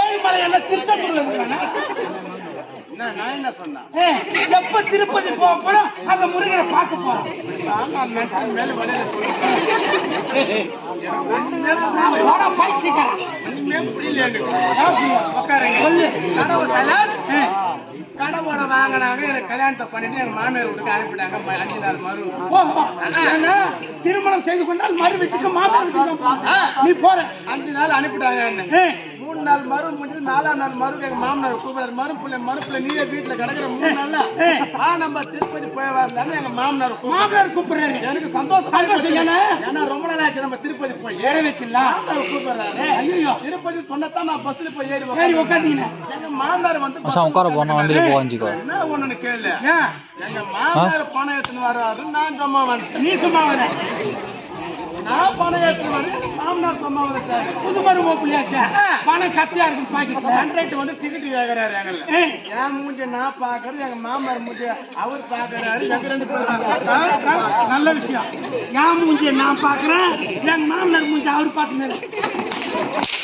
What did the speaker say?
ஏழுமலை எல்லாம் திருச்செந்தூர்ல நான் என்ன சொன்னேன்? எப்ப திருப்பதி போக போறோம் அந்த முருகனை பார்க்க போறோம். கடவோட வாங்கினாங்க, எனக்கு கல்யாணத்தை பண்ணிட்டு எங்க மாமியார் வீட்டுக்கு அனுப்பிட்டாங்க. 5 நாள் மறு திருமணம் செய்து கொண்டால் மறு வீட்டுக்கு மாமியார் வீட்டுக்கு நீ போற. 5 நாள் அனுப்பிட்டாங்க. 3 நாள் மறு முடிஞ்சது. 4ஆம் நாள் மறு எங்க மாமனார் கூப்பிடுறாரு. மறுப்புல நீயே வீட்டுல கிடக்குற 3 நாள்ல நம்ம திருப்பதி போய் வரலான்னு எங்க மாமனார் கூப்பிடுறாரு. எனக்கு சந்தோஷம். ஏன்னா ரொம்ப நாள் ஆச்சு நம்ம திருப்பதி போய் ஏற வைக்கலாம். கூப்பிடுறாரு. ஐயோ திருப்பதி சொன்னதான் நான் பஸ்ல போய் ஏறி உட்காந்தீங்க. எங்க மாமனார் வந்து உட்கார போன வண்டியில போவாஞ்சிக்கோ. என்ன ஒண்ணுன்னு கேளு. எங்க மாமனார் பணம் எடுத்துன்னு வர்றாரு. நான் சும்மா வரேன். நீ சும்மா வர. நான் பணம் எடுத்துன்னு வரேன். மாமனார் சும்மா வரேன். புதுமரு ஓப்பிலியாச்சா பணம் கத்தியா இருக்கு பாக்கெட். கான்ட்ராக்ட் வந்து டிக்கெட் கேக்குறாரு. என் மூஞ்சி நான் பாக்குறது, எங்க மாமனார் மூஞ்சி அவர் பாக்குறாரு. எங்க 2 பேரும் நல்ல விஷயம். என் மூஞ்சி நான் பாக்குறேன், எங்க மாமனார் மூஞ்சி அவர் பாக்குறாரு.